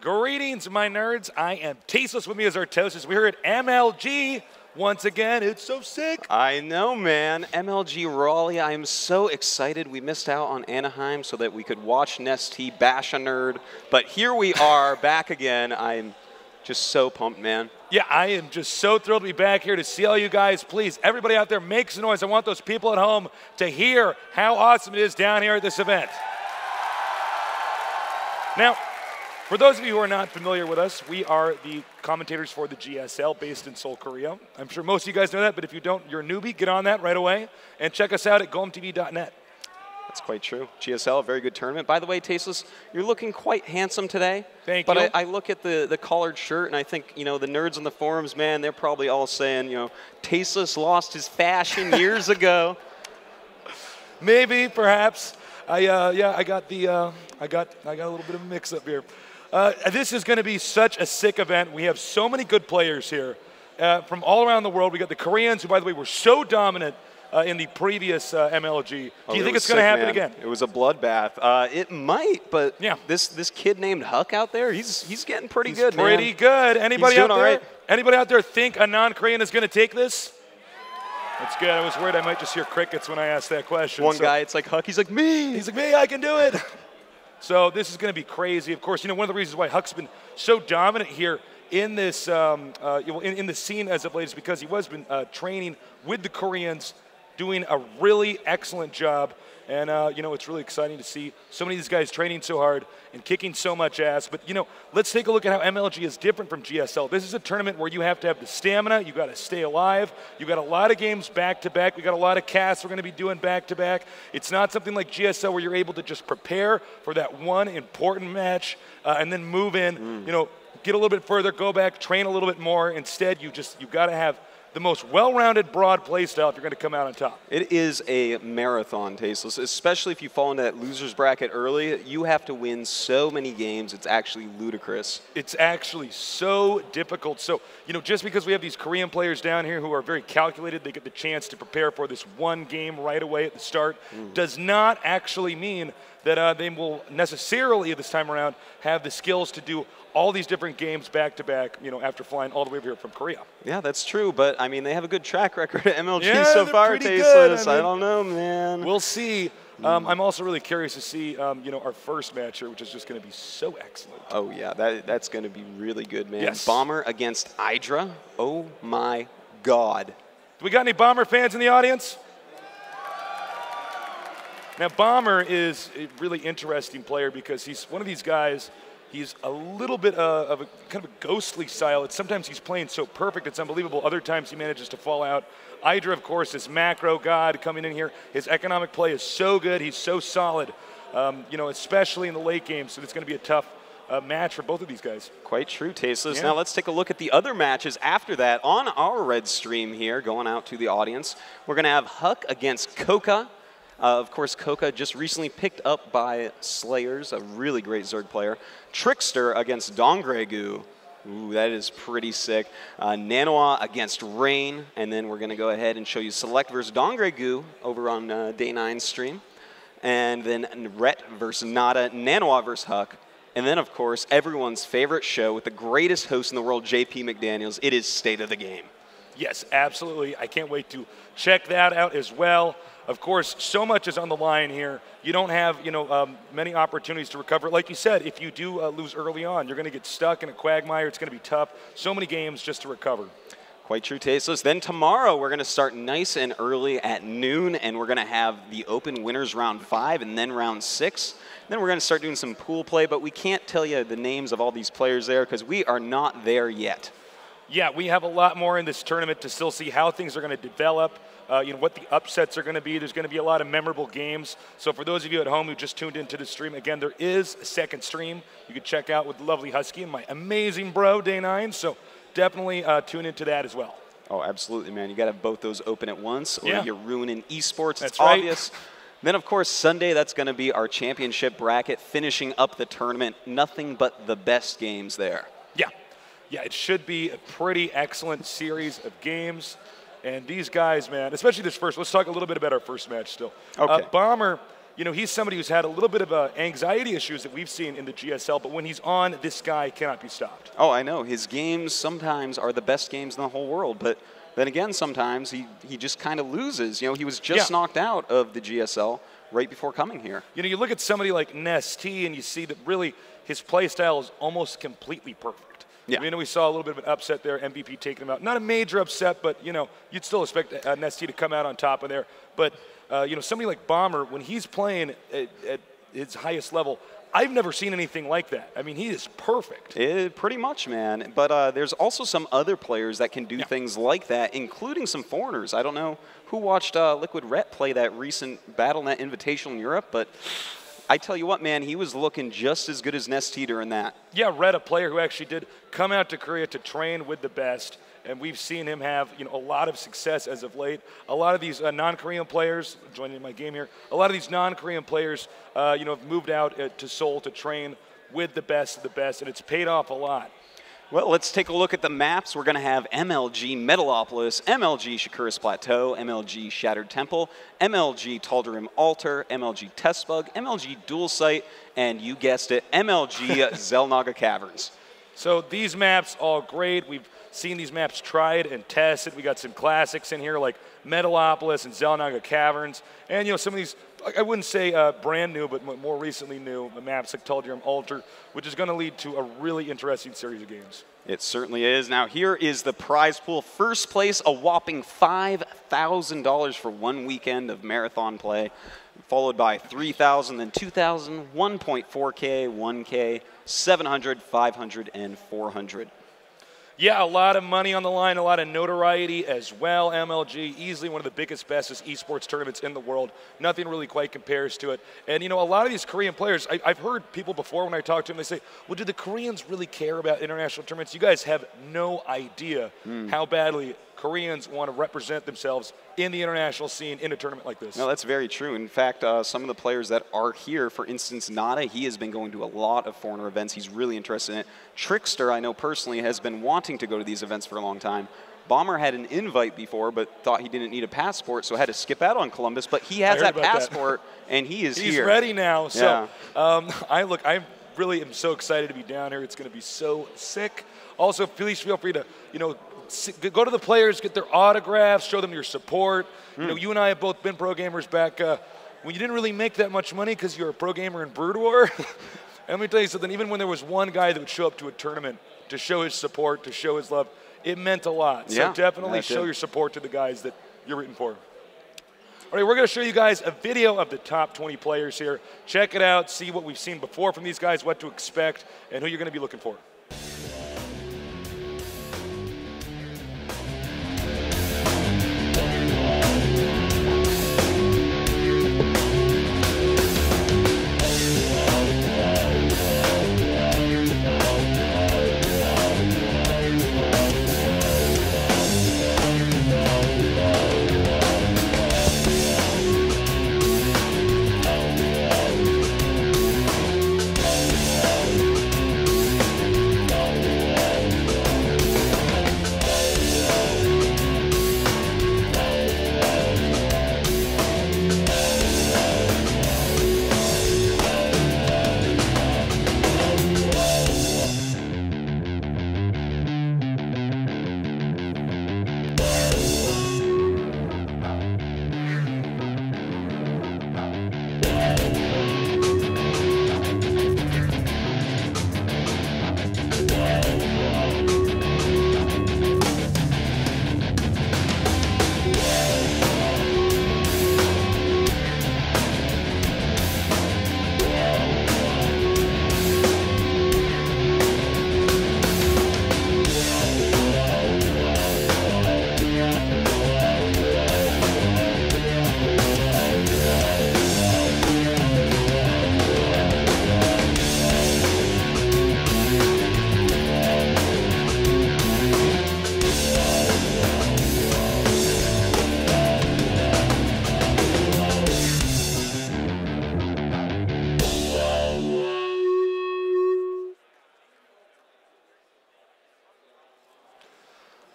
Greetings, my nerds. I am Tasteless. With me as our toasters. We're here at MLG once again. It's so sick. I know, man. MLG Raleigh. I am so excited. We missed out on Anaheim so that we could watch Nesty bash a nerd. But here we are back again. I'm just so pumped, man. Yeah, I am just so thrilled to be back here to see all you guys. Please, everybody out there, make some noise. I want those people at home to hear how awesome it is down here at this event. Now, for those of you who are not familiar with us, we are the commentators for the GSL based in Seoul, Korea. I'm sure most of you guys know that, but if you don't, you're a newbie. Get on that right away and check us out at gomtv.net. That's quite true. GSL, a very good tournament. By the way, Tasteless, you're looking quite handsome today. Thank you. But I look at the collared shirt, and I think, you know, the nerds on the forums, man, they're probably all saying, you know, Tasteless lost his fashion years ago. Maybe, perhaps. I got a little bit of a mix-up here. This is going to be such a sick event. We have so many good players here from all around the world. We got the Koreans, who, by the way, were so dominant in the previous MLG. Do you think it's going to happen again? It was a bloodbath. It might, but yeah. This kid named Huck out there, he's getting pretty good, man. Pretty good. Anybody out there? All right. Anybody out there think a non-Korean is going to take this? That's good. I was worried I might just hear crickets when I asked that question. One guy, it's like Huck. He's like, me. He's like, me. I can do it. So this is going to be crazy. Of course, you know, one of the reasons why Huck's been so dominant here in this in the scene as of late is because he was been training with the Koreans, doing a really excellent job. And, you know, it's really exciting to see so many of these guys training so hard and kicking so much ass. But, you know, let's take a look at how MLG is different from GSL. This is a tournament where you have to have the stamina. You got to stay alive. You got a lot of games back-to-back. We got a lot of casts we're going to be doing back-to-back. It's not something like GSL where you're able to just prepare for that one important match and then move in, you know, get a little bit further, go back, train a little bit more. Instead, you've got to have the most well-rounded, broad play style if you're going to come out on top. It is a marathon, Tasteless, especially if you fall into that loser's bracket early. You have to win so many games, it's actually ludicrous. It's actually so difficult. So, you know, just because we have these Korean players down here who are very calculated, they get the chance to prepare for this one game right away at the start, does not actually mean that they will necessarily, this time around, have the skills to do all these different games back-to-back, you know, after flying all the way over here from Korea. Yeah, that's true, but, I mean, they have a good track record at MLG they're so far, pretty Tasteless. good. I mean, I don't know, man. We'll see. I'm also really curious to see, you know, our first match here, which is just going to be so excellent. Oh, yeah, that's going to be really good, man. Yes. Bomber against Hydra. Oh, my God. Do we got any Bomber fans in the audience? Now, Bomber is a really interesting player because he's one of these guys. He's a little bit of a kind of a ghostly style. Sometimes he's playing so perfect, it's unbelievable. Other times he manages to fall out. Hydra, of course, is macro god coming in here. His economic play is so good. He's so solid, you know, especially in the late game. So it's going to be a tough match for both of these guys. Quite true, Tasteless. Yeah. Now let's take a look at the other matches after that on our red stream here, going out to the audience. We're going to have Huck against Coca. Of course, Coca just recently picked up by Slayers, a really great Zerg player. Trickster against Dongregu. Ooh, that is pretty sick. Nanoa against Rain. And then we're going to go ahead and show you Select versus Dongregu over on Day 9 stream. And then Rhett versus Nada, Nanoa versus Huck. And then, of course, everyone's favorite show with the greatest host in the world, JP McDaniels. It is State of the Game. Yes, absolutely. I can't wait to check that out as well. Of course, so much is on the line here. You don't have, you know, many opportunities to recover. Like you said, if you do lose early on, you're going to get stuck in a quagmire. It's going to be tough. So many games just to recover. Quite true, Tasteless. Then tomorrow, we're going to start nice and early at noon, and we're going to have the Open Winners Round 5 and then Round 6. Then we're going to start doing some pool play, but we can't tell you the names of all these players there because we are not there yet. Yeah, we have a lot more in this tournament to still see how things are going to develop, you know, what the upsets are going to be. There's going to be a lot of memorable games. So for those of you at home who just tuned into the stream, again, there is a second stream you can check out with the lovely Husky and my amazing bro, Day 9. So definitely tune into that as well. Oh, absolutely, man. You got to have both those open at once or you're ruining esports. That's it's obvious. Then, of course, Sunday, that's going to be our championship bracket, finishing up the tournament. Nothing but the best games there. Yeah, it should be a pretty excellent series of games. And these guys, man, especially this first, let's talk a little bit about our first match still. Okay. Bomber, you know, he's somebody who's had a little bit of anxiety issues that we've seen in the GSL, but when he's on, this guy cannot be stopped. Oh, I know. His games sometimes are the best games in the whole world, but then again, sometimes he just kind of loses. You know, he was just knocked out of the GSL right before coming here. You know, you look at somebody like Nesty, and you see that really his play style is almost completely perfect. Yeah. You know, we saw a little bit of an upset there, MVP taking him out. Not a major upset, but, you know, you'd still expect Nesty to come out on top of there. But, you know, somebody like Bomber, when he's playing at his highest level, I've never seen anything like that. I mean, he is perfect. Pretty much, man. But there's also some other players that can do things like that, including some foreigners. I don't know who watched Liquid Ret play that recent BattleNet Invitational in Europe, but I tell you what, man, he was looking just as good as Nesty during that. Yeah, Red, a player who actually did come out to Korea to train with the best, and we've seen him have, you know, a lot of success as of late. A lot of these non-Korean players, joining my game here, a lot of these non-Korean players, you know, have moved out to Seoul to train with the best of the best, and it's paid off a lot. Well, let's take a look at the maps. We're going to have MLG Metalopolis, MLG Shakuris Plateau, MLG Shattered Temple, MLG Tal'Darim Altar, MLG Testbug, MLG Dual Site, and you guessed it, MLG Xel'Naga Caverns. So these maps, all great. We've seen these maps tried and tested. We got some classics in here like Metalopolis and Xel'Naga Caverns. And, you know, some of these, I wouldn't say brand new, but more recently new maps like Tal'Darim Altar, which is going to lead to a really interesting series of games. It certainly is. Now, here is the prize pool. First place, a whopping $5,000 for one weekend of marathon play, followed by $3,000, then $2,000, 1.4K, 1K, 700, 500, and 400. Yeah, a lot of money on the line, a lot of notoriety as well. MLG, easily one of the biggest, bestest esports tournaments in the world. Nothing really quite compares to it. And, you know, a lot of these Korean players, I've heard people before when I talk to them, they say, well, do the Koreans really care about international tournaments? You guys have no idea how badly Koreans want to represent themselves in the international scene in a tournament like this. No, that's very true. In fact, some of the players that are here, for instance, Nada, he has been going to a lot of foreigner events. He's really interested in it. Trickster, I know personally, has been wanting to go to these events for a long time. Bomber had an invite before, but thought he didn't need a passport, so had to skip out on Columbus. But he has that passport, and he is He's here. ready now. So I really am so excited to be down here. It's going to be so sick. Also, please feel free to, you know, go to the players, get their autographs, show them your support. You know, you and I have both been pro gamers back when you didn't really make that much money because you were a pro gamer in Brood War. And let me tell you something, even when there was one guy that would show up to a tournament to show his support, to show his love, it meant a lot. So definitely show your support to the guys that you're rooting for. All right, we're going to show you guys a video of the top 20 players here. Check it out, see what we've seen before from these guys, what to expect, and who you're going to be looking for.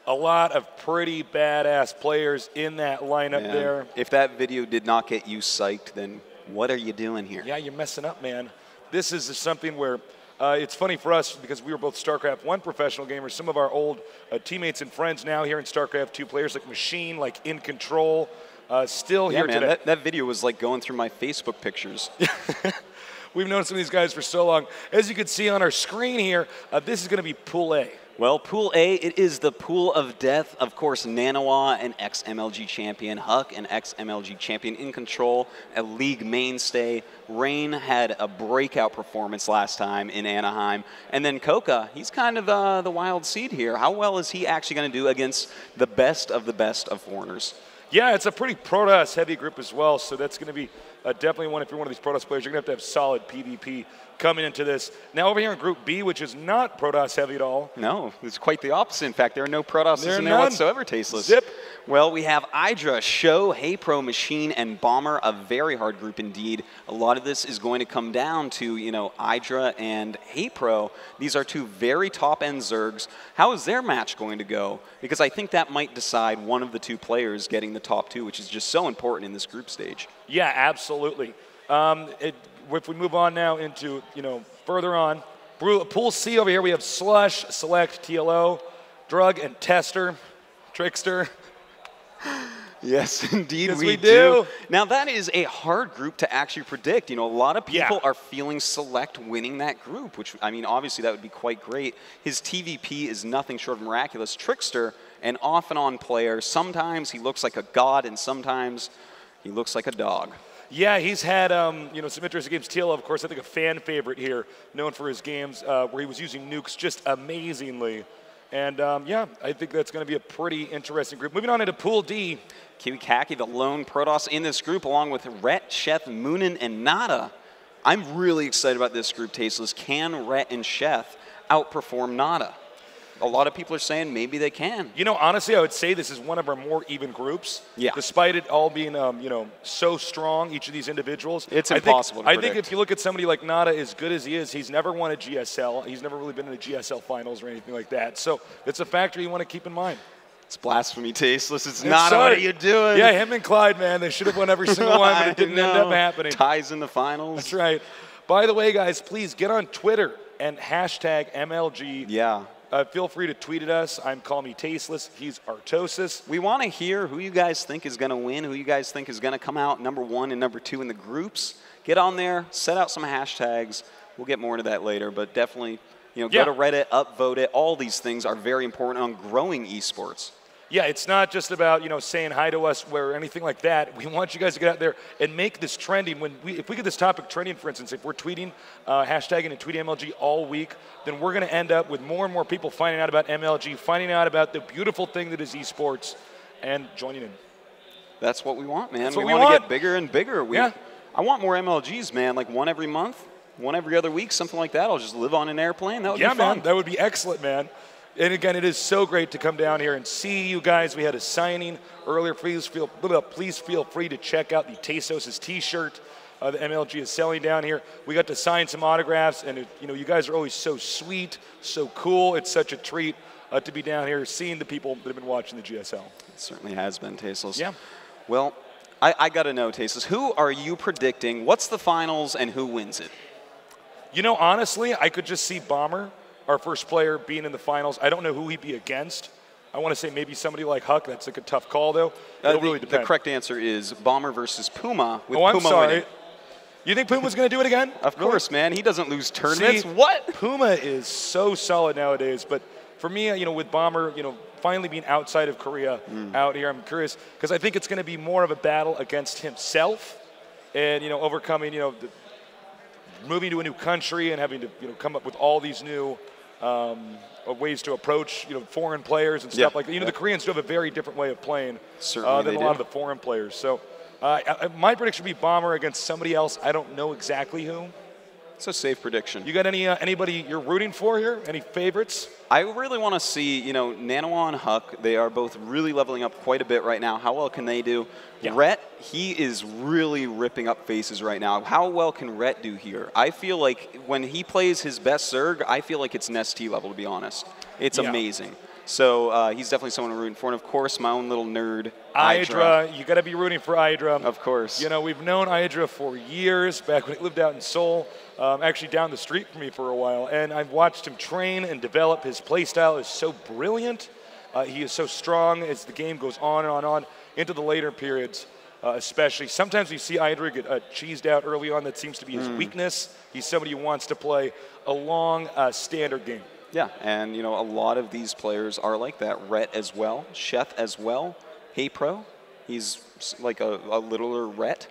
A lot of pretty badass players in that lineup there. If that video did not get you psyched, then What are you doing here? Yeah, you're messing up, man. This is something where it's funny for us because we were both StarCraft 1 professional gamers. Some of our old teammates and friends now here in StarCraft 2 players like Machine, like In Control, still here man, today. That video was like going through my Facebook pictures. We've known some of these guys for so long. As you can see on our screen here, this is going to be Pool A. Well, Pool A, it is the pool of death. Of course, Nanawa, an ex-MLG champion. Huck, an ex-MLG champion. In Control, a league mainstay. Rain had a breakout performance last time in Anaheim. And then Coca, he's kind of the wild seed here. How well is he actually going to do against the best of foreigners? Yeah, it's a pretty Protoss heavy group as well, so that's going to be definitely one. If you're one of these Protoss players, you're going to have solid PvP coming into this. Now over here in Group B, which is not Protoss heavy at all. No, it's quite the opposite. In fact, there are no Protosses in there none. whatsoever, Tasteless. Zip. Well, we have Hydra, Show, Hey Pro, Machine, and Bomber, a very hard group indeed. A lot of this is going to come down to, you know, Hydra and Hey Pro. These are two very top-end Zergs. How is their match going to go? Because I think that might decide one of the two players getting the top two, which is just so important in this group stage. Yeah, absolutely. If we move on now into, you know, further on, Pool C over here, we have Slush, Select, TLO, Drug, and Tester, Trickster. Yes, indeed, yes, we do. Now, that is a hard group to actually predict. You know, a lot of people are feeling Select winning that group, which, I mean, obviously that would be quite great. His TVP is nothing short of miraculous. Trickster, an off-and-on player. Sometimes he looks like a god, and sometimes he looks like a dog. Yeah, he's had you know, some interesting games. TLO, of course, I think a fan favorite here, known for his games where he was using nukes just amazingly. And yeah, I think that's going to be a pretty interesting group. Moving on into Pool D. Kiwikaki, the lone Protoss in this group, along with Rhett, Sheth, Moonin, and Nada. I'm really excited about this group, Tasteless. Can Rhett and Sheth outperform Nada? A lot of people are saying maybe they can. You know, honestly, I would say this is one of our more even groups. Yeah. Despite it all being, you know, so strong, each of these individuals. It's impossible to predict. I think if you look at somebody like Nada, as good as he is, he's never won a GSL. He's never really been in a GSL finals or anything like that. So it's a factor you want to keep in mind. It's blasphemy, Tasteless. It's not. What are you doing? Yeah, him and Clyde, man, they should have won every single one, but it didn't end up happening. Ties in the finals. That's right. By the way, guys, please get on Twitter and hashtag MLG. Yeah. Feel free to tweet at us. I'm Call Me Tasteless. He's Artosis. We want to hear who you guys think is going to win, who you guys think is going to come out number 1 and number 2 in the groups. Get on there, set out some hashtags. We'll get more into that later, but definitely, you know, go to Reddit, upvote it. All these things are very important on growing esports. Yeah, it's not just about, you know, saying hi to us or anything like that. We want you guys to get out there and make this trending. If we get this topic trending, for instance, if we're tweeting, hashtagging and tweeting MLG all week, then we're going to end up with more and more people finding out about MLG, finding out about the beautiful thing that is esports, and joining in. That's what we want, man. That's what we want to get bigger and bigger. I want more MLGs, man, like one every month, one every other week, something like that. I'll just live on an airplane. That would be fun. Man, that would be excellent, man. And again, it is so great to come down here and see you guys. We had a signing earlier. Please feel free to check out the Tastos' T-shirt the MLG is selling down here. We got to sign some autographs, and you know, you guys are always so sweet, so cool. It's such a treat to be down here, seeing the people that have been watching the GSL. It certainly has been, Tasteless. Yeah. Well, I got to know, Tasteless, who are you predicting? What's the finals, and who wins it? You know, honestly, I could just see Bomber, our first player, being in the finals. I don't know who he'd be against. I want to say maybe somebody like Huck. That's like a tough call, though. It'll really depend. The correct answer is Bomber versus Puma, with I'm Puma sorry. winning. You think Puma's going to do it again? Of course, man. He doesn't lose tournaments. See, what? Puma is so solid nowadays. But for me, you know, with Bomber, you know, finally being outside of Korea out here, I'm curious because I think it's going to be more of a battle against himself and, you know, overcoming, you know, moving to a new country and having to, you know, come up with all these new ways to approach, you know, foreign players and stuff like that. You know, the Koreans do have a very different way of playing than a lot of the foreign players. So my prediction would be Bomber against somebody else. I don't know exactly who. It's a safe prediction. You got anybody you're rooting for here? Any favorites? I really want to see, you know, Nanawa and Huck. They are both really leveling up quite a bit right now. How well can they do? Yeah. Rhett, he is really ripping up faces right now. How well can Rhett do here? I feel like when he plays his best Zerg, I feel like it's Nest T level, to be honest. It's amazing. So he's definitely someone I'm rooting for. And, of course, my own little nerd, Idra. You got to be rooting for Idra. Of course. You know, we've known Idra for years, back when he lived out in Seoul, actually down the street from me for a while. And I've watched him train and develop. His play style is so brilliant. He is so strong as the game goes on and on and on into the later periods, especially. Sometimes we see Idra get cheesed out early on. That seems to be his weakness. He's somebody who wants to play a long standard game. Yeah, and, you know, a lot of these players are like that. Rhett as well, Chef as well, Hey Pro. He's like a littler Rhett.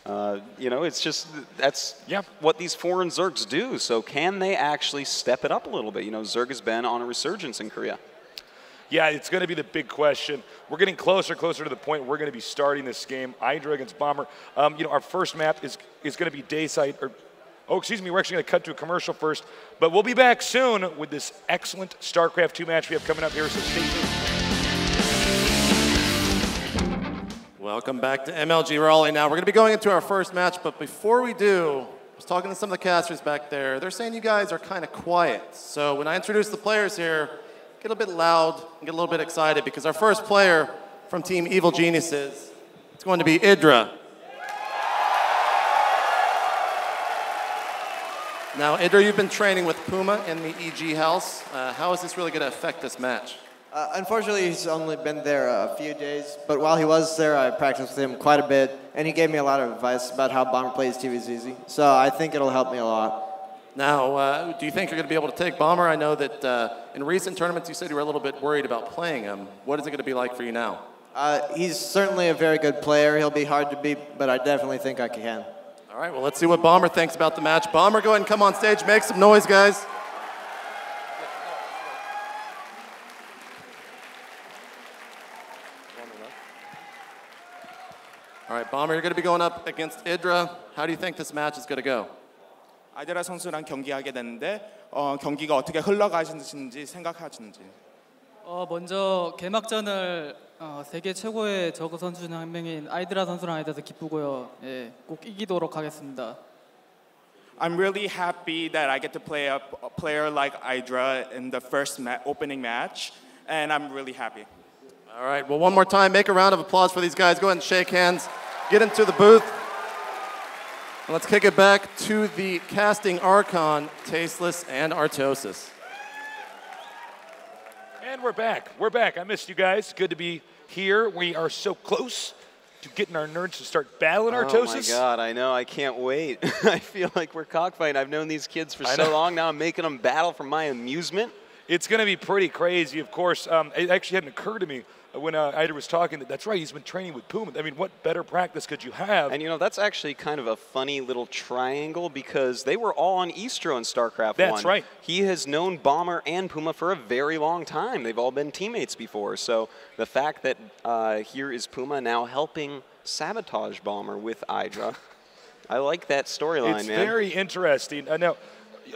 You know, it's just, that's what these foreign Zergs do. So can they actually step it up a little bit? You know, Zerg has been on a resurgence in Korea. Yeah, it's going to be the big question. We're getting closer and closer to the point where we're going to be starting this game. Idra against Bomber. You know, our first map is going to be Dayside, or oh, excuse me, we're actually going to cut to a commercial first. But we'll be back soon with this excellent StarCraft 2 match we have coming up here, so stay tuned. Welcome back to MLG Raleigh. Now, we're going to be going into our first match, but before we do, I was talking to some of the casters back there. They're saying you guys are kind of quiet. So when I introduce the players here, get a bit loud and get a little bit excited, because our first player from Team Evil Geniuses, it's going to be Idra. Now, Idra, you've been training with Puma in the EG house. How is this really going to affect this match? Unfortunately, he's only been there a few days, but while he was there, I practiced with him quite a bit, and he gave me a lot of advice about how Bomber plays TVZZ, so I think it'll help me a lot. Now, do you think you're going to be able to take Bomber? I know that in recent tournaments you said you were a little bit worried about playing him. What is it going to be like for you now? He's certainly a very good player. He'll be hard to beat, but I definitely think I can. All right, well, let's see what Bomber thinks about the match. Bomber, go ahead and come on stage. Make some noise, guys. All right, Bomber, you're going to be going up against Idra. How do you think this match is going to go? 아이드라 선수랑 경기하게 됐는데 경기가 어떻게 흘러가시는지 생각하시는지. 먼저 개막전을 세계 최고의 저그 선수 중 한 명인 아이드라 선수랑 하게 돼서 기쁘고요. 예, 꼭 이기도록 하겠습니다. I'm really happy that I get to play a player like Idra in the first opening match, and I'm really happy. All right, well, one more time, make a round of applause for these guys. Go ahead and shake hands. Get into the booth. And let's kick it back to the casting Archon, Tasteless, and Artosis. And we're back. We're back. I missed you guys. Good to be here. We are so close to getting our nerds to start battling Artosis. Oh, my God. I know. I can't wait. I feel like we're cockfighting. I've known these kids for so long now. I'm making them battle for my amusement. It's going to be pretty crazy, of course. It actually hadn't occurred to me when Idra was talking that's right, he's been training with Puma. I mean, what better practice could you have? And, you know, that's actually kind of a funny little triangle because they were all on Eastro in StarCraft 1. That's right. He has known Bomber and Puma for a very long time. They've all been teammates before. So the fact that here is Puma now helping sabotage Bomber with Idra, I like that storyline, man. It's very interesting. Now,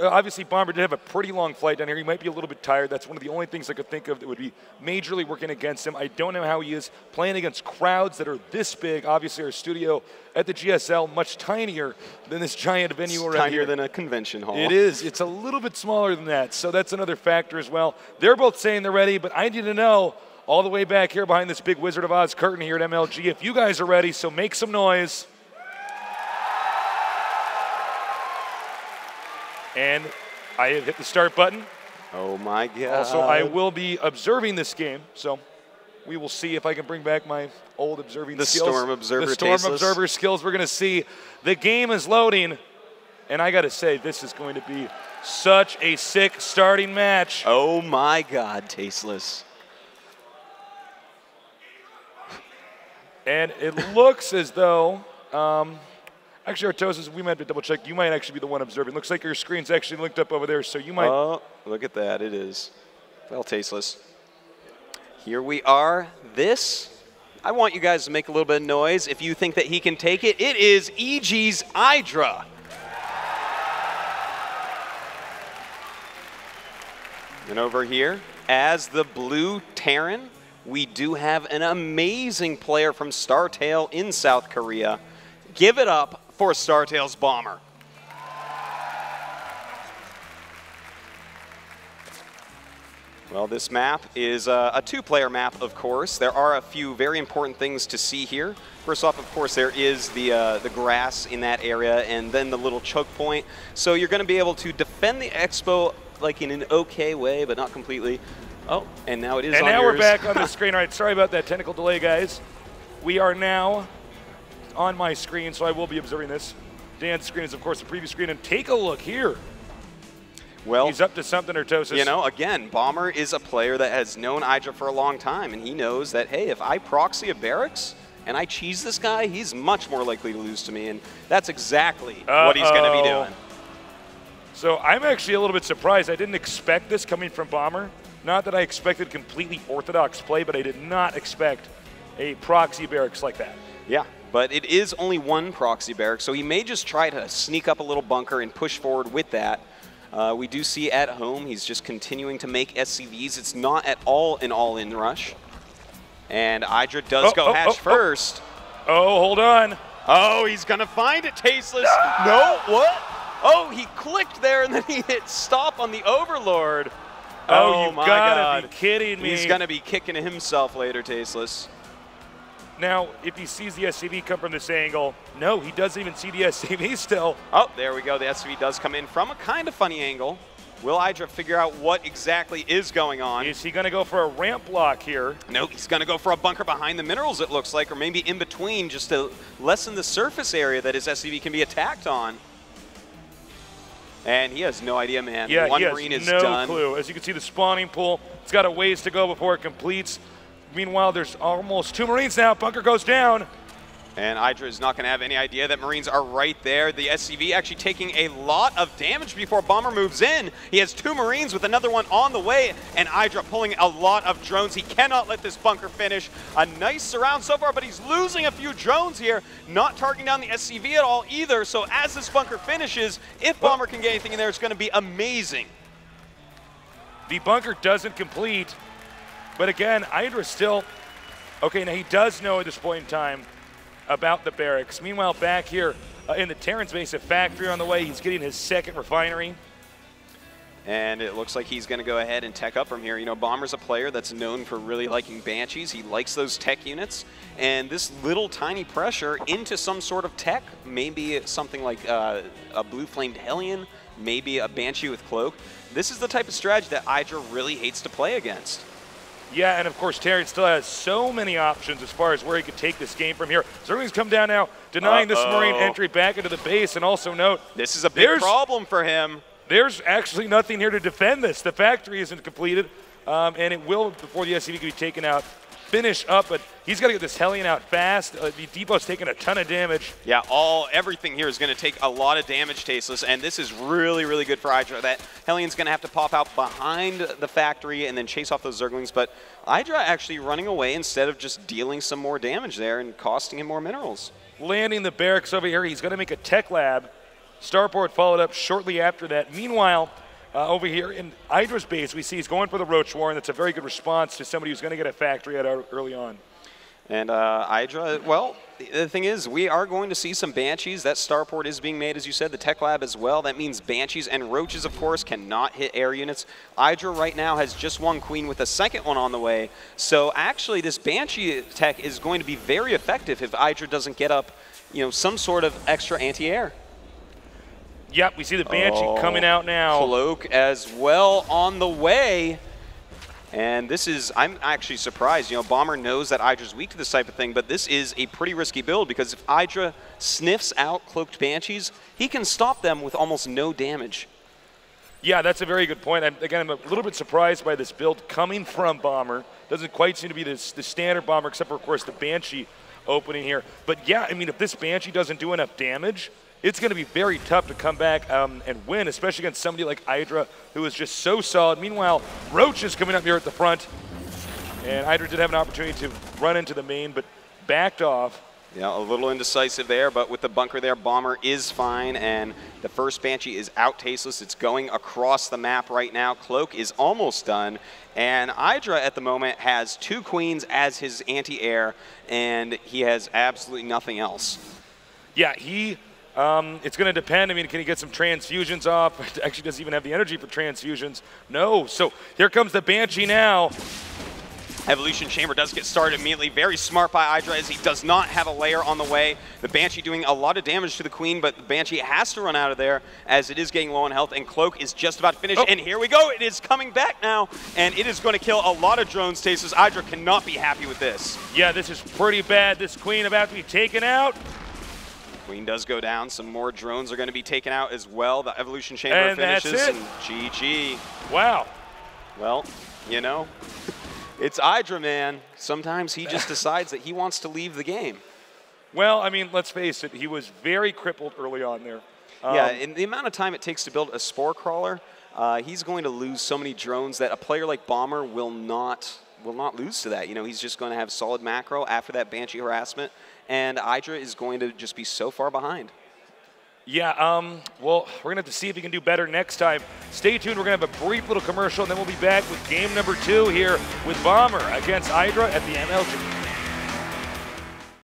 obviously, Bomber did have a pretty long flight down here. He might be a little bit tired. That's one of the only things I could think of that would be majorly working against him. I don't know how he is playing against crowds that are this big. Obviously, our studio at the GSL, much tinier than this giant venue around here. Tinier than a convention hall. It is. It's a little bit smaller than that. So that's another factor as well. They're both saying they're ready, but I need to know all the way back here behind this big Wizard of Oz curtain here at MLG if you guys are ready. So make some noise. And I have hit the start button. Oh, my God. Also, I will be observing this game, so we will see if I can bring back my old observing skills. Storm Observer The Storm Tasteless. Observer skills. We're going to see. The game is loading, and I got to say, this is going to be such a sick starting match. Oh, my God, Tasteless. And it looks as though... actually, Artosis, we might have to double check. You might actually be the one observing. Looks like your screen's actually linked up over there, so you might. Oh, look at that. It is. Well, Tasteless. Here we are. I want you guys to make a little bit of noise if you think that he can take it. It is EG's Idra. And over here, as the blue Terran, we do have an amazing player from StarTale in South Korea. Give it up for StarTale's Bomber. Well, this map is a two-player map, of course. There are a few very important things to see here. First off, of course, there is the grass in that area and then the little choke point. So you're going to be able to defend the Expo like in an okay way, but not completely. Oh, and now it is and on now yours. we're back on the screen. All right, sorry about that technical delay, guys. We are now on my screen, so I will be observing this. Dan's screen is, of course, the previous screen. And take a look here. Well, he's up to something, Artosis. You know, again, Bomber is a player that has known Hydra for a long time, and he knows that, hey, if I proxy a barracks and I cheese this guy, he's much more likely to lose to me, and that's exactly what he's going to be doing. So I'm actually a little bit surprised. I didn't expect this coming from Bomber. Not that I expected completely orthodox play, but I did not expect a proxy barracks like that. Yeah, but it is only one proxy barracks, so he may just try to sneak up a little bunker and push forward with that. We do see at home he's just continuing to make SCVs. It's not at all an all-in rush. And Hydra does go hatch first. Oh, hold on. Oh, he's going to find it, Tasteless. No, what? Oh, he clicked there and then he hit stop on the Overlord. Oh, my gotta God. be kidding me. He's going to be kicking himself later, Tasteless. Now, if he sees the SCV come from this angle, no, he doesn't even see the SCV still. Oh, there we go. The SCV does come in from a kind of funny angle. Will Hydra figure out what exactly is going on? Is he going to go for a ramp block here? No, he's going to go for a bunker behind the minerals, it looks like, or maybe in between just to lessen the surface area that his SCV can be attacked on. And he has no idea, man. Yeah, One he has Marine is no done. clue. As you can see, the spawning pool, it's got a ways to go before it completes. Meanwhile, there's almost 2 Marines now. Bunker goes down. And Hydra is not going to have any idea that Marines are right there. The SCV actually taking a lot of damage before Bomber moves in. He has 2 Marines with another one on the way, and Hydra pulling a lot of drones. He cannot let this bunker finish. A nice surround so far, but he's losing a few drones here, not targeting down the SCV at all either. So as this bunker finishes, if Bomber can get anything in there, it's going to be amazing. The bunker doesn't complete. But again, Hydra still, okay, now he does know at this point in time about the barracks. Meanwhile, back here in the Terran's base, a factory on the way. He's getting his second refinery. And it looks like he's going to go ahead and tech up from here. You know, Bomber's a player that's known for really liking Banshees. He likes those tech units. And this little tiny pressure into some sort of tech, maybe something like a blue flamed Hellion, maybe a Banshee with Cloak. This is the type of strategy that Hydra really hates to play against. Yeah, and of course, Terran still has so many options as far as where he could take this game from here. Zergling's come down now, denying this Marine entry back into the base, and also note, this is a big problem for him. There's actually nothing here to defend this. The factory isn't completed, and it will, before the SCV can be taken out, finish up, but he's got to get this Hellion out fast. The depot's taking a ton of damage. Yeah, everything here is going to take a lot of damage, Tasteless, and this is really, really good for Hydra. That Hellion's going to have to pop out behind the factory and then chase off those Zerglings, but Hydra actually running away instead of just dealing some more damage there and costing him more minerals. Landing the barracks over here, he's going to make a tech lab. Starport followed up shortly after that. Meanwhile, over here in Hydra's base, we see he's going for the Roach War, and that's a very good response to somebody who's going to get a factory out early on. And Hydra, well, the thing is, we are going to see some Banshees. That Starport is being made, as you said, the Tech Lab as well. That means Banshees and Roaches, of course, cannot hit air units. Hydra right now has just one Queen with a second one on the way. So actually, this Banshee tech is going to be very effective if Hydra doesn't get up, you know, some sort of extra anti-air. Yep, we see the Banshee coming out now. Cloak as well on the way. And this is, I'm actually surprised. You know, Bomber knows that Hydra's weak to this type of thing, but this is a pretty risky build because if Hydra sniffs out Cloaked Banshees, he can stop them with almost no damage. Yeah, that's a very good point. I'm a little bit surprised by this build coming from Bomber. Doesn't quite seem to be the standard Bomber, except for, of course, the Banshee opening here. But yeah, I mean, if this Banshee doesn't do enough damage, it's going to be very tough to come back and win, especially against somebody like Hydra, who is just so solid. Meanwhile, Roach is coming up here at the front, and Hydra did have an opportunity to run into the main, but backed off. Yeah, a little indecisive there, but with the bunker there, Bomber is fine, and the first Banshee is out tasteless. It's going across the map right now. Cloak is almost done, and Hydra at the moment has 2 Queens as his anti-air, and he has absolutely nothing else. Yeah, he It's going to depend. I mean, can he get some transfusions off? Actually, does he even have the energy for transfusions? No. So here comes the Banshee now. Evolution Chamber does get started immediately. Very smart by Hydra as he does not have a layer on the way. The Banshee doing a lot of damage to the Queen, but the Banshee has to run out of there as it is getting low on health, and Cloak is just about finished. And here we go. It is coming back now, and it is going to kill a lot of drone stasis. Hydra cannot be happy with this. Yeah, this is pretty bad. This Queen about to be taken out. Queen does go down. Some more drones are going to be taken out as well. The Evolution Chamber finishes. That's it. And GG. Wow. Well, you know, it's Hydra, man. Sometimes he just decides that he wants to leave the game. Well, I mean, let's face it. He was very crippled early on there. Yeah, in the amount of time it takes to build a Spore Crawler, he's going to lose so many drones that a player like Bomber will not lose to that. You know, he's just going to have solid macro after that Banshee harassment, and Hydra is going to just be so far behind. Yeah, well, we're going to have to see if he can do better next time. Stay tuned. We're going to have a brief little commercial, and then we'll be back with game number 2 here with Bomber against Hydra at the MLG.